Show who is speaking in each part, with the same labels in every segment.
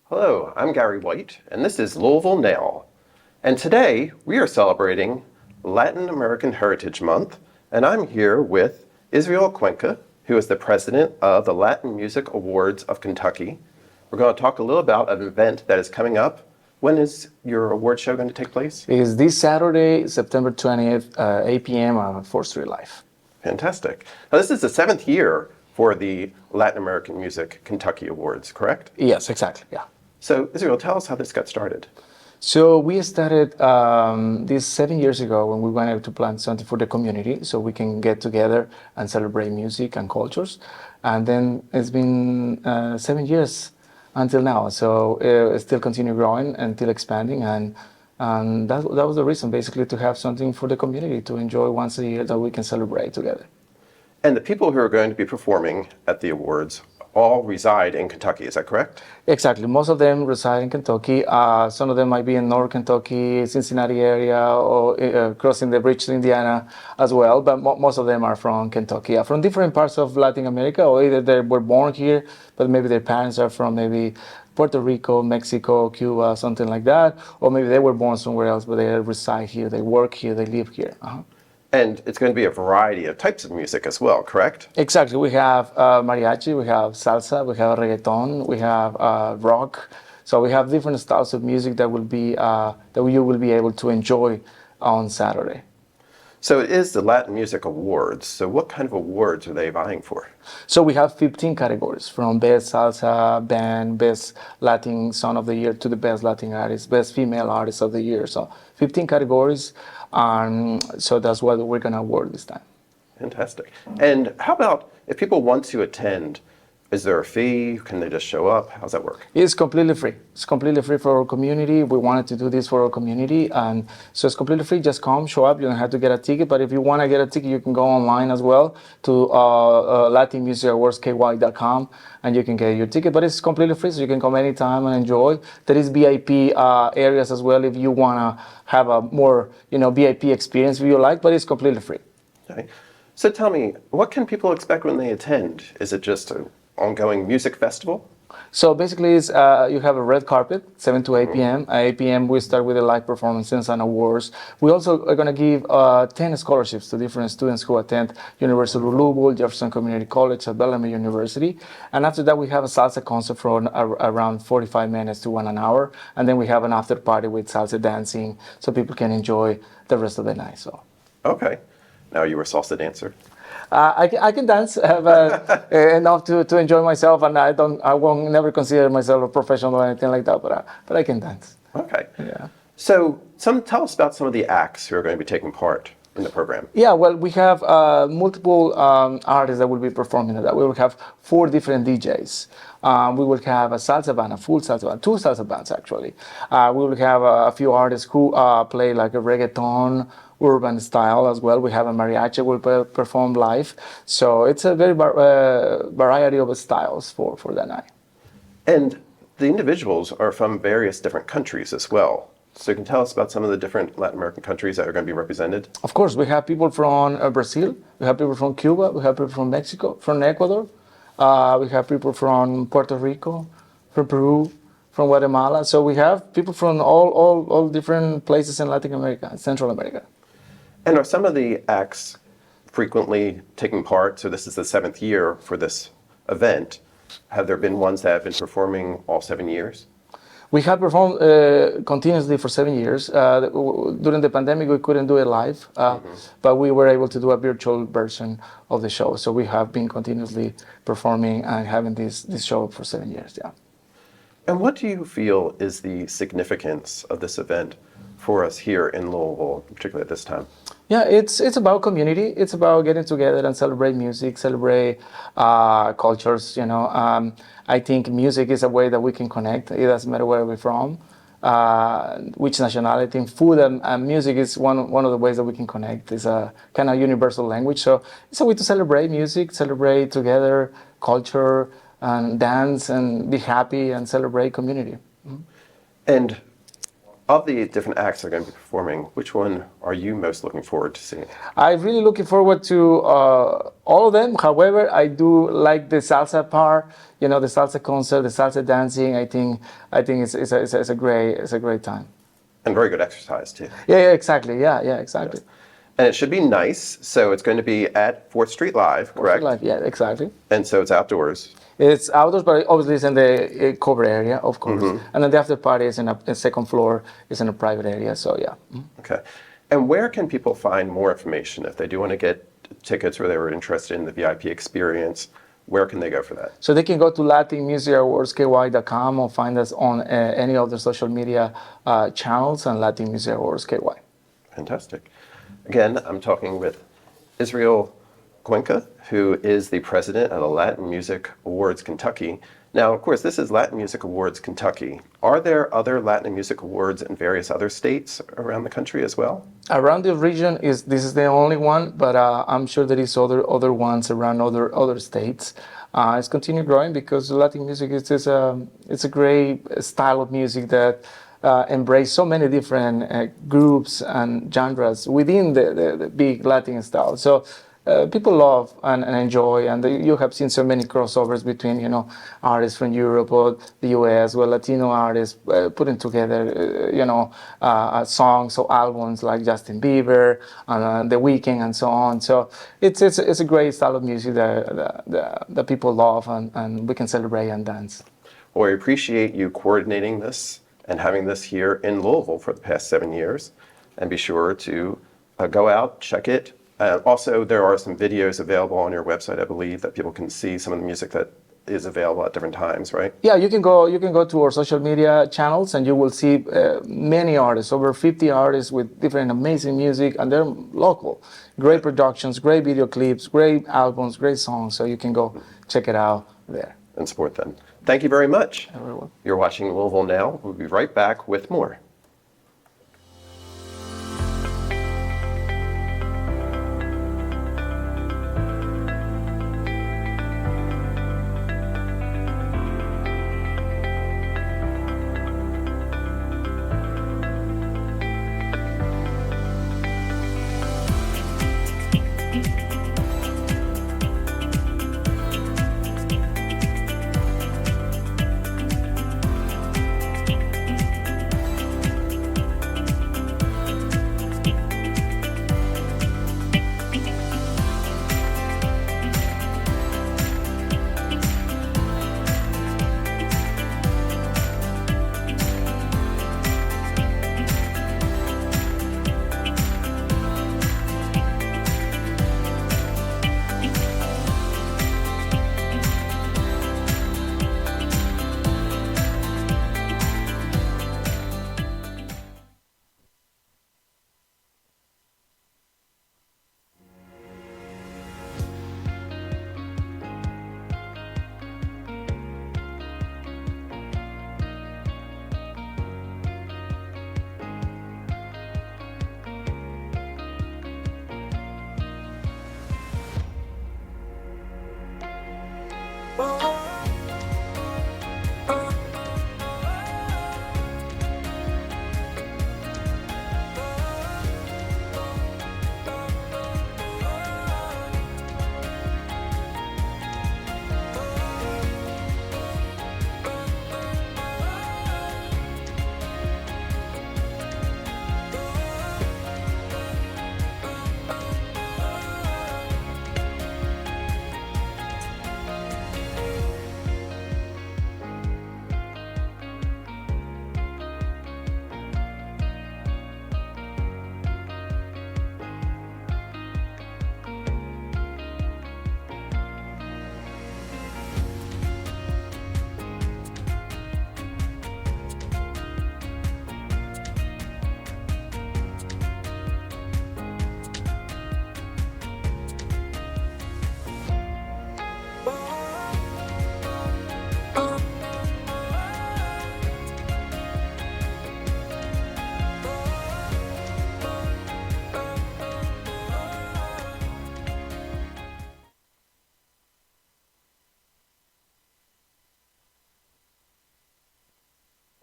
Speaker 1: Hello, I'm Gary White, and this is Louisville NOW. And today we are celebrating Latin American Heritage Month, and I'm here with Israel Cuenca, who is the president of the Latin Music Awards of Kentucky. We're going to talk a little about an event that is coming up. When is your award show going to take place?
Speaker 2: It is this Saturday, September 20th, 8 p.m. on 4th Street Live.
Speaker 1: Fantastic. Now, this is the 7th year for the Latin American Music Kentucky Awards, correct?
Speaker 2: Yes, exactly, yeah.
Speaker 1: So, Israel, tell us how this got started.
Speaker 2: So we started this 7 years ago when we wanted to plan something for the community so we can get together and celebrate music and cultures. And then it's been 7 years until now. So it still continue growing and still expanding. And that was the reason, basically, to have something for the community to enjoy once a year that we can celebrate together.
Speaker 1: And the people who are going to be performing at the awards all reside in Kentucky, is that correct?
Speaker 2: Exactly. Most of them reside in Kentucky. Some of them might be in North Kentucky, Cincinnati area, or crossing the bridge to Indiana as well. But most of them are from Kentucky, from different parts of Latin America, or either they were born here, but maybe their parents are from maybe Puerto Rico, Mexico, Cuba, something like that. Or maybe they were born somewhere else, but they reside here, they work here, they live here.
Speaker 1: And it's going to be a variety of types of music as well, correct?
Speaker 2: Exactly. We have mariachi, we have salsa, we have reggaeton, we have rock. So we have different styles of music that will be that you will be able to enjoy on Saturday.
Speaker 1: So it is the Latin Music Awards. So what kind of awards are they vying for?
Speaker 2: So we have 15 categories, from Best Salsa Band, Best Latin Song of the Year, to the Best Latin Artist, Best Female Artist of the Year. So 15 categories. So that's what we're going to award this time.
Speaker 1: Fantastic. And how about if people want to attend, is there a fee? Can they just show up? How's that work?
Speaker 2: It's completely free. It's completely free for our community. We wanted to do this for our community. And so it's completely free. Just come, show up. You don't have to get a ticket. But if you want to get a ticket, you can go online as well to LatinMusicAwardsKY.com and you can get your ticket. But it's completely free, so you can come anytime and enjoy. There is VIP areas as well if you want to have a more VIP experience if you like, but it's completely free.
Speaker 1: Okay. So tell me, what can people expect when they attend? Is it just an ongoing music festival?
Speaker 2: So basically, it's, you have a red carpet, 7 to 8 p.m. At 8 p.m., we start with the live performances and awards. We also are going to give 10 scholarships to different students who attend University of Louisville, Jefferson Community College, at Bellamy University. And after that, we have a salsa concert for around 45 minutes to 1 hour. And then we have an after party with salsa dancing so people can enjoy the rest of the night. So.
Speaker 1: Okay. Now you were a salsa dancer.
Speaker 2: I can dance enough to enjoy myself, and I won't never consider myself a professional or anything like that. But I can dance.
Speaker 1: Okay.
Speaker 2: Yeah.
Speaker 1: So tell us about some of the acts who are going to be taking part in the program.
Speaker 2: Yeah. Well, we have multiple artists that will be performing at that. We will have 4 different DJs. We will have a salsa band, a full salsa band, 2 salsa bands actually. We will have a few artists who play like a reggaeton, urban style as well. We have a mariachi will perform live. So it's a very variety of styles for that night.
Speaker 1: And the individuals are from various different countries as well. So you can tell us about some of the different Latin American countries that are going to be represented?
Speaker 2: Of course, we have people from Brazil, we have people from Cuba, we have people from Mexico, from Ecuador, we have people from Puerto Rico, from Peru, from Guatemala. So we have people from all different places in Latin America, Central America.
Speaker 1: And are some of the acts frequently taking part? So this is the 7th year for this event. Have there been ones that have been performing all 7 years?
Speaker 2: We have performed continuously for 7 years. During the pandemic, we couldn't do it live, but we were able to do a virtual version of the show. So we have been continuously performing and having this show for 7 years. Yeah.
Speaker 1: And what do you feel is the significance of this event for us here in Louisville, particularly at this time?
Speaker 2: Yeah, it's about community. It's about getting together and celebrate music, celebrate cultures. I think music is a way that we can connect. It doesn't matter where we're from, which nationality. Food and music is one of the ways that we can connect. It's a kind of universal language. So it's a way to celebrate music, celebrate together culture, and dance and be happy and celebrate community.
Speaker 1: And Of the different acts that are going to be performing, which one are you most looking forward to seeing?
Speaker 2: I'm really looking forward to all of them. However, I do like the salsa part. You know, the salsa concert, the salsa dancing. I think it's a great time.
Speaker 1: And very good exercise too.
Speaker 2: Yeah, exactly. Yeah, exactly.
Speaker 1: And it should be nice. So it's going to be at 4th Street Live, correct?
Speaker 2: Life, yeah, exactly.
Speaker 1: And so it's outdoors.
Speaker 2: It's outdoors, but obviously it's in the covered area, of course. And then the after party is in a second floor, is in a private area. So yeah.
Speaker 1: Okay. And where can people find more information if they do want to get tickets or they were interested in the VIP experience? Where can they go for that?
Speaker 2: So they can go to LatinMusicAwardsKY.com or find us on any of the social media channels and Latin Music Awards KY.
Speaker 1: Fantastic. Again, I'm talking with Israel Cuenca, who is the president of the Latin Music Awards Kentucky. Now, of course, this is Latin Music Awards Kentucky. Are there other Latin Music Awards in various other states around the country as well?
Speaker 2: Around the region, this is the only one, but I'm sure there is other ones around other states. It's continuing growing because Latin music it's a great style of music that embrace so many different groups and genres within the big Latin style. So people love and enjoy, and you have seen so many crossovers between artists from Europe or the US, where Latino artists putting together songs or albums like Justin Bieber and The Weeknd and so on. So it's a great style of music that people love, and we can celebrate and dance.
Speaker 1: Well, I appreciate you coordinating this and having this here in Louisville for the past 7 years. And be sure to go out, check it. Also, there are some videos available on your website, I believe, that people can see some of the music that is available at different times, right?
Speaker 2: Yeah, you can go to our social media channels and you will see many artists, over 50 artists with different amazing music, and they're local. Great productions, great video clips, great albums, great songs. So you can go check it out there.
Speaker 1: And support them. Thank you very much.
Speaker 2: Everyone.
Speaker 1: You're watching Louisville Now. We'll be right back with more.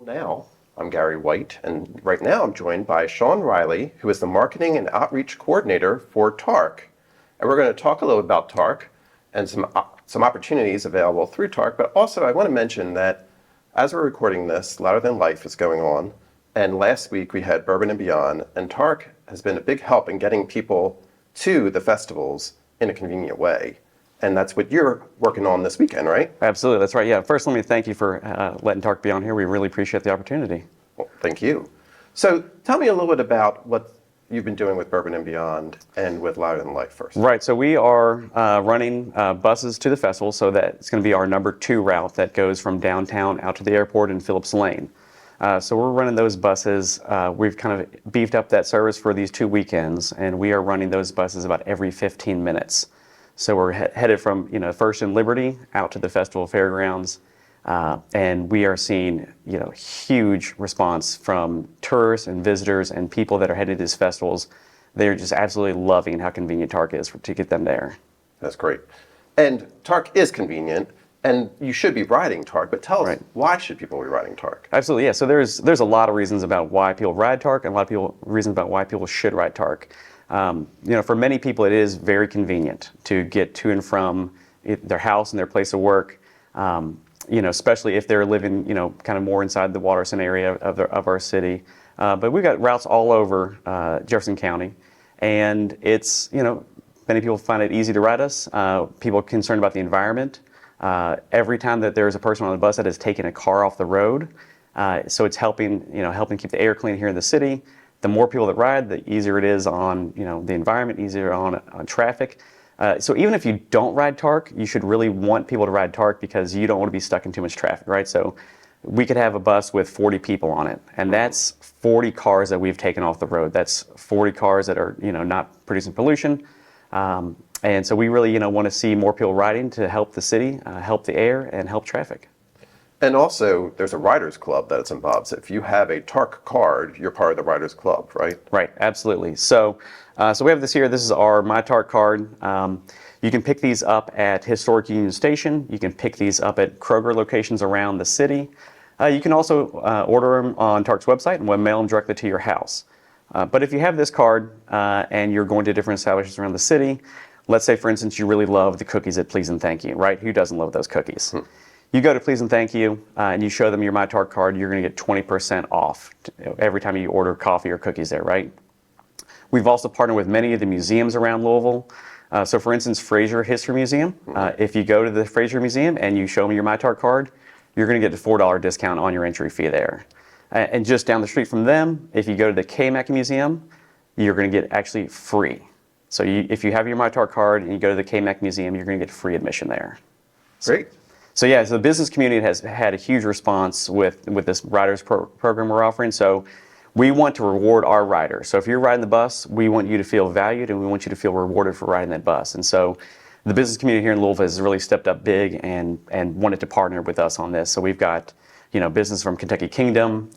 Speaker 1: Now, I'm Gary White, and right now I'm joined by Sean Riley, who is the Marketing and Outreach Coordinator for TARC. And we're going to talk a little about TARC and some opportunities available through TARC, but also I want to mention that as we're recording this, Louder Than Life is going on, and last week we had Bourbon and Beyond, and TARC has been a big help in getting people to the festivals in a convenient way. And that's what you're working on this weekend, right?
Speaker 3: Absolutely, that's right. Yeah, first let me thank you for letting TARC be on here. We really appreciate the opportunity.
Speaker 1: Well, thank you. So tell me a little bit about what you've been doing with Bourbon and Beyond and with Louder Than Life first.
Speaker 3: Right, so we are running buses to the festival, so that's going to be our number 2 route that goes from downtown out to the airport in Phillips Lane. So we're running those buses. We've kind of beefed up that service for these 2 weekends, and we are running those buses about every 15 minutes. So we're headed from First and Liberty out to the festival fairgrounds, and we are seeing huge response from tourists and visitors and people that are headed to these festivals. They're just absolutely loving how convenient TARC is to get them there.
Speaker 1: That's great. And TARC is convenient, and you should be riding TARC, but tell us, why should people be riding TARC?
Speaker 3: Absolutely, yeah. So there's a lot of reasons about why people ride TARC and a lot of reasons about why people should ride TARC. For many people, it is very convenient to get to and from their house and their place of work. Especially if they're living, kind of more inside the Waterson area of our city. But we've got routes all over Jefferson County, and it's many people find it easy to ride us. People are concerned about the environment. Every time that there's a person on the bus that has taken a car off the road, so it's helping keep the air clean here in the city. The more people that ride, the easier it is on the environment, easier on traffic. So even if you don't ride TARC, you should really want people to ride TARC because you don't want to be stuck in too much traffic, right? So we could have a bus with 40 people on it, and that's 40 cars that we've taken off the road. That's 40 cars that are not producing pollution. And so we really want to see more people riding to help the city, help the air, and help traffic.
Speaker 1: And also, there's a Riders Club that's involved. So if you have a TARC card, you're part of the Riders Club, right?
Speaker 3: Right, absolutely. So we have this here. This is our My TARC card. You can pick these up at Historic Union Station. You can pick these up at Kroger locations around the city. You can also order them on TARC's website, and we'll mail them directly to your house. But if you have this card and you're going to different establishments around the city, let's say, for instance, you really love the cookies at Please and Thank You, right? Who doesn't love those cookies? You go to Please and Thank You, and you show them your My TARC card, you're going to get 20% off every time you order coffee or cookies there, right? We've also partnered with many of the museums around Louisville. So for instance, Frazier History Museum. If you go to the Frazier Museum and you show them your My TARC card, you're going to get a $4 discount on your entry fee there. And just down the street from them, if you go to the KMAC Museum, you're going to get actually free. So if you have your My TARC card and you go to the KMAC Museum, you're going to get free admission there.
Speaker 1: Great.
Speaker 3: So the business community has had a huge response with this riders program we're offering. So we want to reward our riders. So if you're riding the bus, we want you to feel valued and we want you to feel rewarded for riding that bus. And so the business community here in Louisville has really stepped up big and wanted to partner with us on this. So we've got business from Kentucky Kingdom,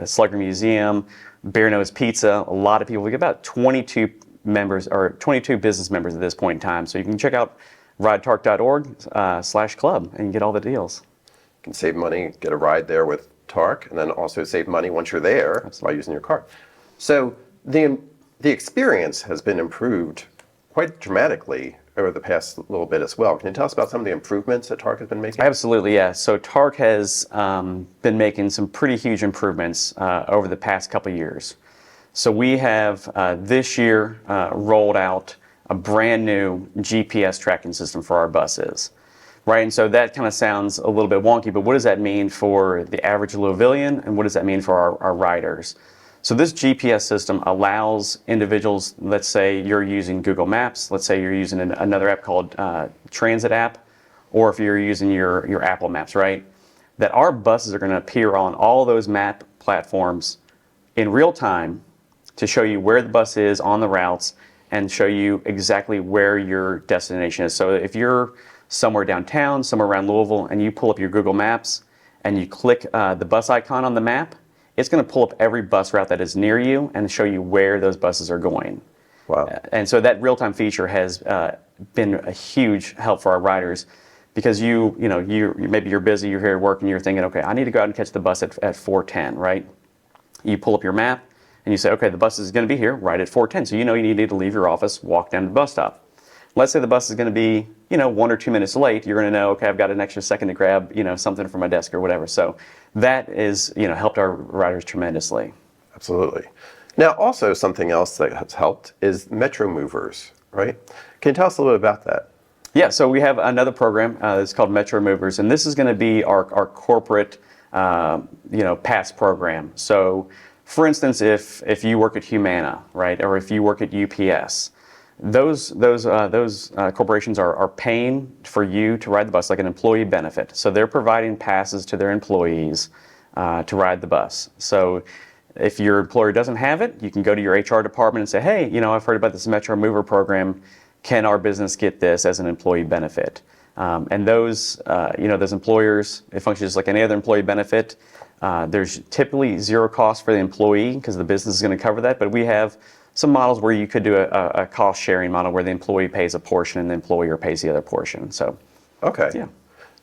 Speaker 3: Slugger Museum, Bear Nose Pizza, a lot of people. We got about 22 business members at this point in time. So you can check out ridetarc.org/club and get all the deals.
Speaker 1: You can save money, get a ride there with TARC, and then also save money once you're there by using your card. So the experience has been improved quite dramatically over the past little bit as well. Can you tell us about some of the improvements that TARC has been making?
Speaker 3: Absolutely, yeah. So TARC has been making some pretty huge improvements over the past couple years. So we have this year rolled out a brand new GPS tracking system for our buses, right? And so that kind of sounds a little bit wonky, but what does that mean for the average Louisvillian, and what does that mean for our riders? So this GPS system allows individuals, let's say you're using Google Maps, let's say you're using another app called Transit app, or if you're using your Apple Maps, right? That our buses are going to appear on all those map platforms in real time to show you where the bus is on the routes and show you exactly where your destination is. So if you're somewhere downtown, somewhere around Louisville, and you pull up your Google Maps and you click the bus icon on the map, it's going to pull up every bus route that is near you and show you where those buses are going.
Speaker 1: Wow.
Speaker 3: And so that real-time feature has been a huge help for our riders because maybe you're busy, you're here at work, and you're thinking, okay, I need to go out and catch the bus at 4:10, right? You pull up your map and you say, okay, the bus is going to be here right at 4:10. So you need to leave your office, walk down to the bus stop. Let's say the bus is going to be, 1 or 2 minutes late. You're going to know, okay, I've got an extra second to grab, something from my desk or whatever. So that is, helped our riders tremendously.
Speaker 1: Absolutely. Now, also something else that has helped is Metro Movers, right? Can you tell us a little bit about that?
Speaker 3: Yeah, so we have another program that's called Metro Movers, and this is going to be our corporate, pass program. So, for instance, if you work at Humana, right, or if you work at UPS, those corporations are paying for you to ride the bus like an employee benefit. So they're providing passes to their employees to ride the bus. So if your employer doesn't have it, you can go to your HR department and say, hey, I've heard about this Metro Mover program. Can our business get this as an employee benefit? And those employers, it functions just like any other employee benefit. There's typically zero cost for the employee because the business is going to cover that. But we have some models where you could do a cost sharing model where the employee pays a portion and the employer pays the other portion. So,
Speaker 1: okay.
Speaker 3: Yeah.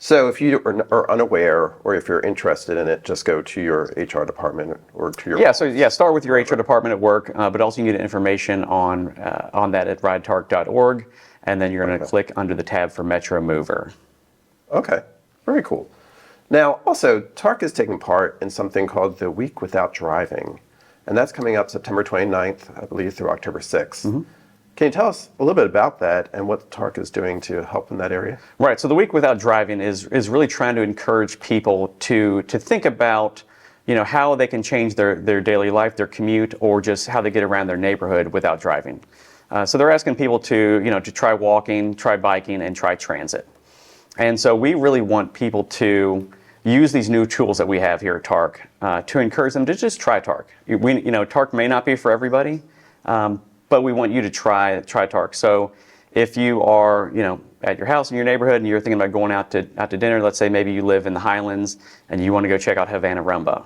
Speaker 1: So if you are unaware or if you're interested in it, just go to your HR department or to your...
Speaker 3: Start with your HR department at work, but also you get information on that at ridetarc.org, and then you're going to click under the tab for Metro Mover.
Speaker 1: Okay, very cool. Now, also, TARC is taking part in something called the Week Without Driving, and that's coming up September 29th, I believe, through October 6th. Mm-hmm. Can you tell us a little bit about that and what TARC is doing to help in that area?
Speaker 3: Right. So the Week Without Driving is really trying to encourage people to think about, how they can change their daily life, their commute, or just how they get around their neighborhood without driving. So they're asking people to try walking, try biking, and try transit. And so we really want people to use these new tools that we have here at TARC to encourage them to just try TARC. TARC may not be for everybody. But we want you to try TARC. So if you are, at your house in your neighborhood and you're thinking about going out to dinner, let's say maybe you live in the Highlands and you want to go check out Havana Rumba.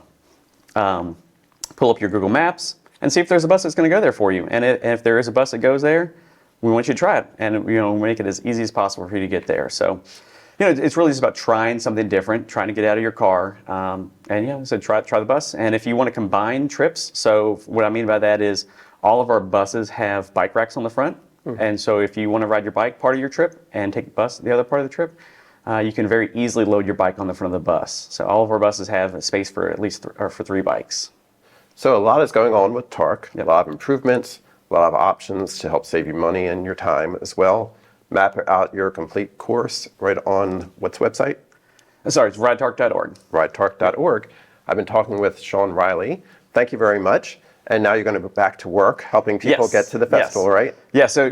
Speaker 3: Pull up your Google Maps and see if there's a bus that's going to go there for you. And if there is a bus that goes there, we want you to try it and make it as easy as possible for you to get there. So, it's really just about trying something different, trying to get out of your car, so try the bus. And if you want to combine trips, so what I mean by that is all of our buses have bike racks on the front. Mm-hmm. And so if you want to ride your bike part of your trip and take the bus the other part of the trip, you can very easily load your bike on the front of the bus. So all of our buses have a space for at least for 3 bikes.
Speaker 1: So a lot is going on with TARC,
Speaker 3: Yep.
Speaker 1: A lot of improvements, a lot of options to help save you money and your time as well. Map out your complete course right on what's website?
Speaker 3: Sorry, it's ridetarc.org.
Speaker 1: Ridetarc.org. I've been talking with Sean Riley. Thank you very much. And now you're going to go back to work, helping people get to the festival, right?
Speaker 3: Yeah. So,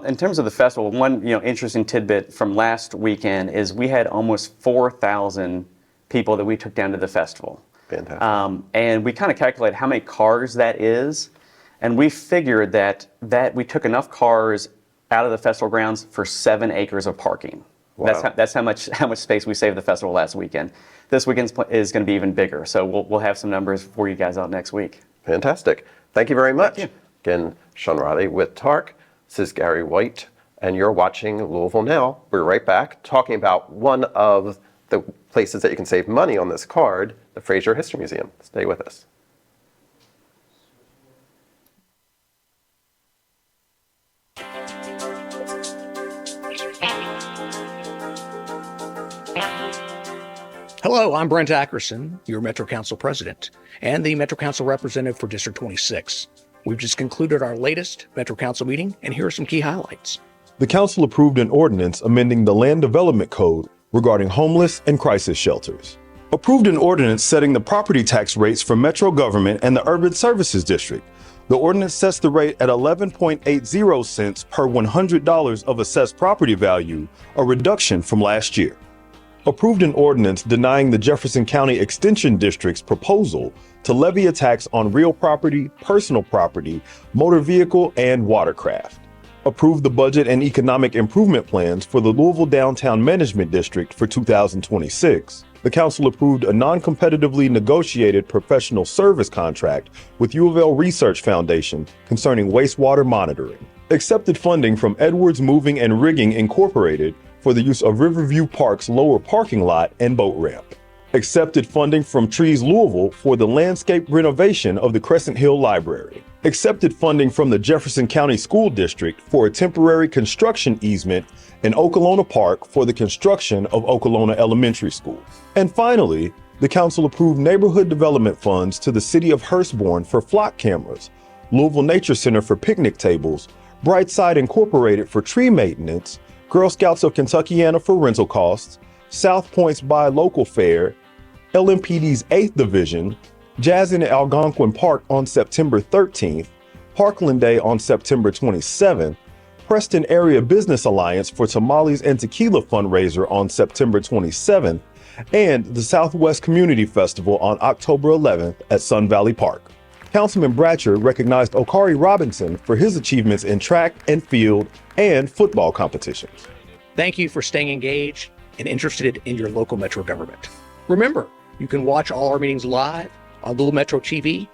Speaker 3: in terms of the festival, one interesting tidbit from last weekend is we had almost 4,000 people that we took down to the festival.
Speaker 1: Fantastic.
Speaker 3: And we kind of calculated how many cars that is, and we figured that we took enough cars out of the festival grounds for 7 acres of parking. Wow. That's how much space we saved the festival last weekend. This weekend is going to be even bigger. So we'll have some numbers for you guys out next week.
Speaker 1: Fantastic. Thank you very much.
Speaker 3: Thank you.
Speaker 1: Again, Sean Riley with TARC. This is Gary White, and you're watching Louisville Now. We're right back talking about one of the places that you can save money on this card, the Frazier History Museum. Stay with us.
Speaker 4: Hello, I'm Brent Ackerson, your Metro Council President, and the Metro Council Representative for District 26. We've just concluded our latest Metro Council meeting, and here are some key highlights.
Speaker 5: The council approved an ordinance amending the Land Development Code regarding homeless and crisis shelters. Approved an ordinance setting the property tax rates for Metro government and the Urban Services District. The ordinance sets the rate at 11.80 cents per $100 of assessed property value, a reduction from last year. Approved an ordinance denying the Jefferson County Extension District's proposal to levy a tax on real property, personal property, motor vehicle, and watercraft. Approved the budget and economic improvement plans for the Louisville Downtown Management District for 2026. The council approved a non-competitively negotiated professional service contract with U of L Research Foundation concerning wastewater monitoring. Accepted funding from Edwards Moving and Rigging Incorporated for the use of Riverview Park's lower parking lot and boat ramp. Accepted funding from Trees Louisville for the landscape renovation of the Crescent Hill Library. Accepted funding from the Jefferson County School District for a temporary construction easement in Okolona Park for the construction of Okolona Elementary School. And finally, the council approved neighborhood development funds to the city of Hurstbourne for flock cameras, Louisville Nature Center for picnic tables, Brightside Incorporated for tree maintenance, Girl Scouts of Kentuckiana for rental costs, South Point's Buy Local Fair, LMPD's 8th Division, Jazz in Algonquin Park on September 13th, Parkland Day on September 27th, Preston Area Business Alliance for Tamales and Tequila fundraiser on September 27th, and the Southwest Community Festival on October 11th at Sun Valley Park. Councilman Bratcher recognized Okari Robinson for his achievements in track and field and football competitions.
Speaker 4: Thank you for staying engaged and interested in your local Metro government. Remember, you can watch all our meetings live on Louisville Metro TV,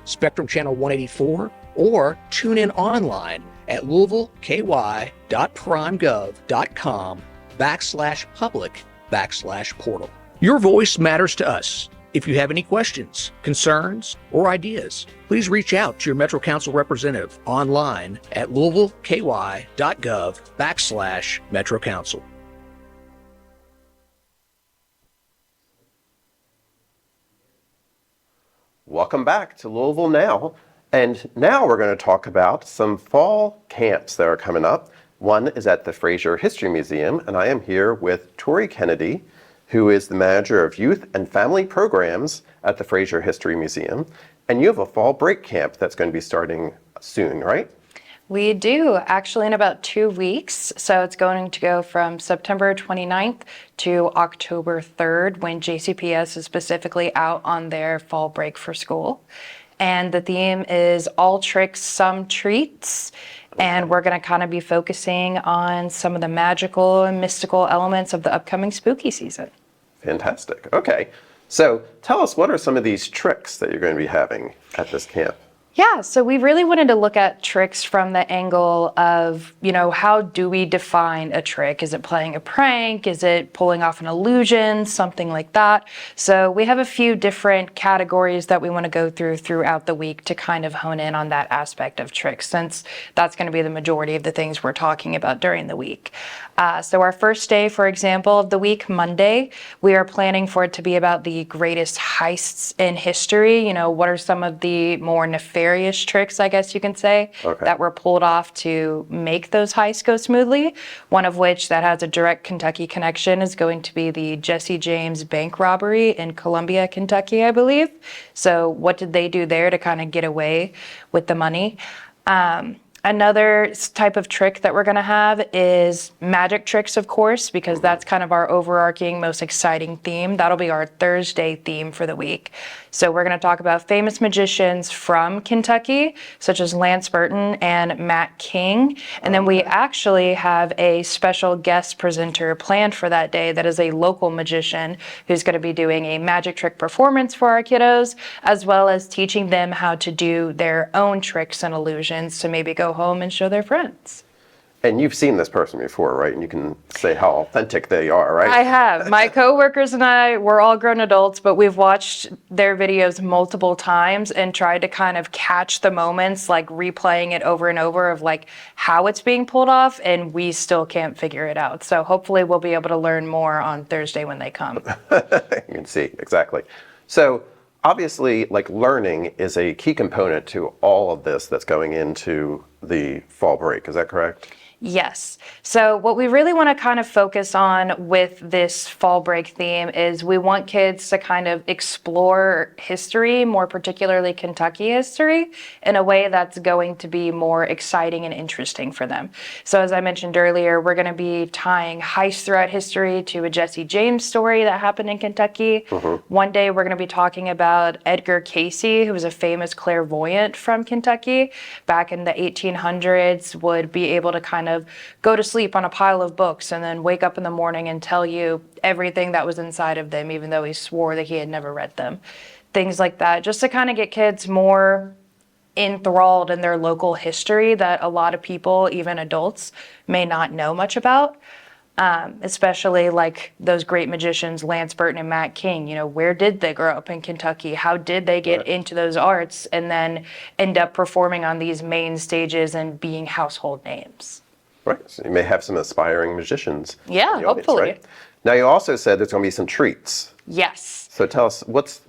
Speaker 4: Spectrum Channel 184, or tune in online at louisvilleky.primegov.com/public/portal. Your voice matters to us. If you have any questions, concerns, or ideas, please reach out to your Metro Council representative online at louisvilleky.gov/Metro Council.
Speaker 1: Welcome back to Louisville Now. And now we're going to talk about some fall camps that are coming up. One is at the Frazier History Museum, and I am here with Tori Kennedy, who is the manager of youth and family programs at the Frazier History Museum. And you have a fall break camp that's going to be starting soon, right?
Speaker 6: We do, actually in about 2 weeks. So it's going to go from September 29th to October 3rd when JCPS is specifically out on their fall break for school. And the theme is all tricks, some treats. And we're going to kind of be focusing on some of the magical and mystical elements of the upcoming spooky season.
Speaker 1: Fantastic. Okay. So tell us, what are some of these tricks that you're going to be having at this camp?
Speaker 6: Yeah, so we really wanted to look at tricks from the angle of, how do we define a trick? Is it playing a prank? Is it pulling off an illusion? Something like that. So we have a few different categories that we want to go throughout the week to kind of hone in on that aspect of tricks, since that's going to be the majority of the things we're talking about during the week. So our first day, for example, of the week, Monday, we are planning for it to be about the greatest heists in history. What are some of the more nefarious tricks, I guess you can say, that were pulled off to make those heists go smoothly. One of which that has a direct Kentucky connection is going to be the Jesse James bank robbery in Columbia, Kentucky, I believe. So what did they do there to kind of get away with the money? Another type of trick that we're going to have is magic tricks, of course, because that's kind of our overarching, most exciting theme. That'll be our Thursday theme for the week. So we're going to talk about famous magicians from Kentucky, such as Lance Burton and Matt King. And then we actually have a special guest presenter planned for that day that is a local magician who's going to be doing a magic trick performance for our kiddos, as well as teaching them how to do their own tricks and illusions to maybe go home and show their friends.
Speaker 1: And you've seen this person before, right? And you can say how authentic they are, right?
Speaker 6: I have. My coworkers and I, we're all grown adults, but we've watched their videos multiple times and tried to kind of catch the moments, like replaying it over and over of like how it's being pulled off, and we still can't figure it out. So hopefully we'll be able to learn more on Thursday when they come.
Speaker 1: You can see, exactly. So obviously, like, learning is a key component to all of this that's going into the fall break. Is that correct?
Speaker 6: Yes. So what we really want to kind of focus on with this fall break theme is we want kids to kind of explore history, more particularly Kentucky history, in a way that's going to be more exciting and interesting for them. So as I mentioned earlier, we're going to be tying heists throughout history to a Jesse James story that happened in Kentucky. One day we're going to be talking about Edgar Casey, who was a famous clairvoyant from Kentucky back in the 1800s, would be able to kind of go to sleep on a pile of books and then wake up in the morning and tell you everything that was inside of them, even though he swore that he had never read them. Things like that, just to kind of get kids more enthralled in their local history that a lot of people, even adults, may not know much about. especially like those great magicians, Lance Burton and Matt King. You know, where did they grow up in Kentucky? How did they get into those arts and then end up performing on these main stages and being household names?
Speaker 1: Right. So you may have some aspiring magicians.
Speaker 6: Yeah,
Speaker 1: in the audience,
Speaker 6: hopefully.
Speaker 1: right? Now, you also said there's going to be some treats.
Speaker 6: Yes.
Speaker 1: So tell us, what's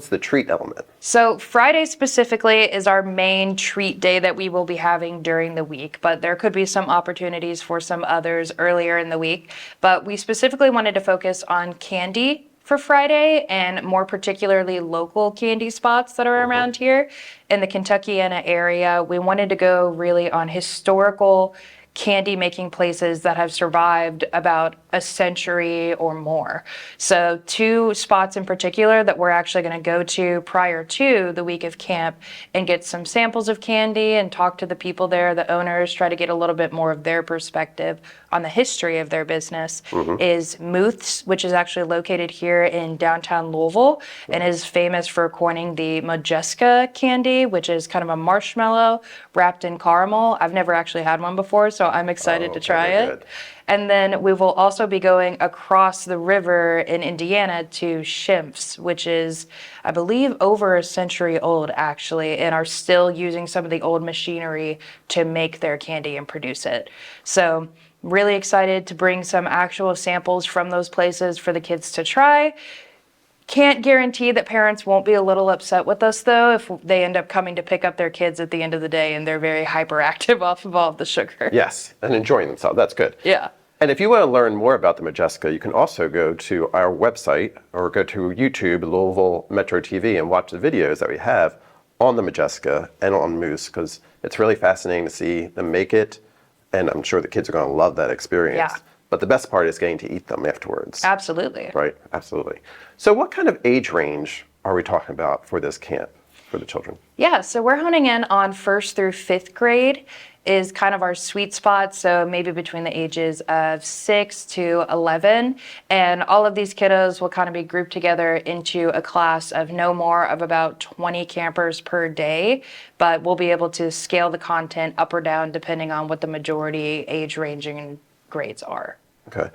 Speaker 1: the treat element?
Speaker 6: So Friday specifically is our main treat day that we will be having during the week, but there could be some opportunities for some others earlier in the week. But we specifically wanted to focus on candy for Friday, and more particularly local candy spots that are around here in the Kentuckiana area. We wanted to go really on historical candy making places that have survived about a century or more. So 2 spots in particular that we're actually going to go to prior to the week of camp and get some samples of candy and talk to the people there, the owners, try to get a little bit more of their perspective on the history of their business, is Muth's, which is actually located here in downtown Louisville and is famous for coining the Majeska candy, which is kind of a marshmallow wrapped in caramel. I've never actually had one before, so I'm excited to try
Speaker 1: very
Speaker 6: it.
Speaker 1: good.
Speaker 6: And then we will also be going across the river in Indiana to Schimpf's, which is, I believe, over a century old actually, and are still using some of the old machinery to make their candy and produce it. So really excited to bring some actual samples from those places for the kids to try. Can't guarantee that parents won't be a little upset with us though if they end up coming to pick up their kids at the end of the day and they're very hyperactive off of all of the sugar.
Speaker 1: Yes, and enjoying themselves. That's good.
Speaker 6: Yeah.
Speaker 1: And if you want to learn more about the Majeska, you can also go to our website or go to YouTube, Louisville Metro TV, and watch the videos that we have on the Majeska and on Moose, because it's really fascinating to see them make it, and I'm sure the kids are going to love that experience.
Speaker 6: Yeah.
Speaker 1: But the best part is getting to eat them afterwards.
Speaker 6: Absolutely.
Speaker 1: Right, absolutely. So what kind of age range are we talking about for this camp for the children?
Speaker 6: Yeah, so we're honing in on 1st through 5th grade is kind of our sweet spot, so maybe between the ages of 6 to 11. And all of these kiddos will kind of be grouped together into a class of no more of about 20 campers per day, but we'll be able to scale the content up or down depending on what the majority age ranging grades are.
Speaker 1: Okay.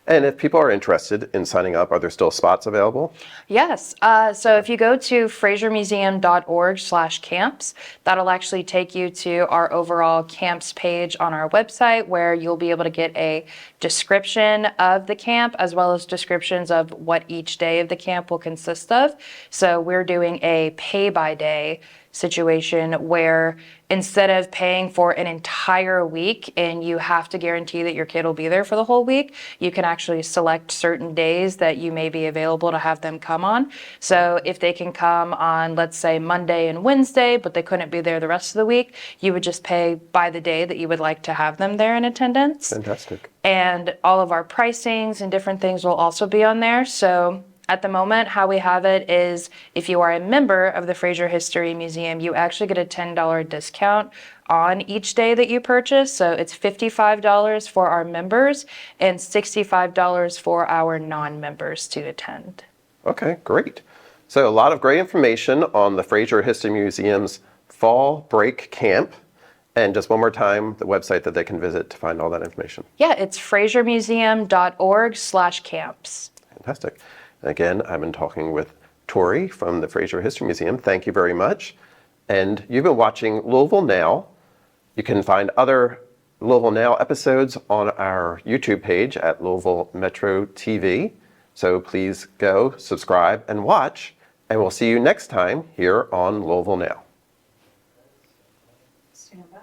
Speaker 1: And if people are interested in signing up, are there still spots available?
Speaker 6: Yes. So if you go to fraziermuseum.org/camps, that'll actually take you to our overall camps page on our website, where you'll be able to get a description of the camp as well as descriptions of what each day of the camp will consist of. So we're doing a pay by day situation where instead of paying for an entire week and you have to guarantee that your kid will be there for the whole week, you can actually select certain days that you may be available to have them come on. So if they can come on, let's say Monday and Wednesday, but they couldn't be there the rest of the week, you would just pay by the day that you would like to have them there in attendance.
Speaker 1: Fantastic.
Speaker 6: And all of our pricings and different things will also be on there. So at the moment, how we have it is if you are a member of the Frazier History Museum, you actually get a $10 discount on each day that you purchase. So it's $55 for our members and $65 for our non-members to attend.
Speaker 1: Okay, great. So a lot of great information on the Frazier History Museum's Fall Break Camp. And just one more time, the website that they can visit to find all that information.
Speaker 6: Yeah, it's fraziermuseum.org/camps.
Speaker 1: Fantastic. And again, I've been talking with Tori from the Frazier History Museum. Thank you very much. And you've been watching Louisville Now. You can find other Louisville Now episodes on our YouTube page at Louisville Metro TV. So please go, subscribe, and watch. And we'll see you next time here on Louisville Now.
Speaker 6: Stand by.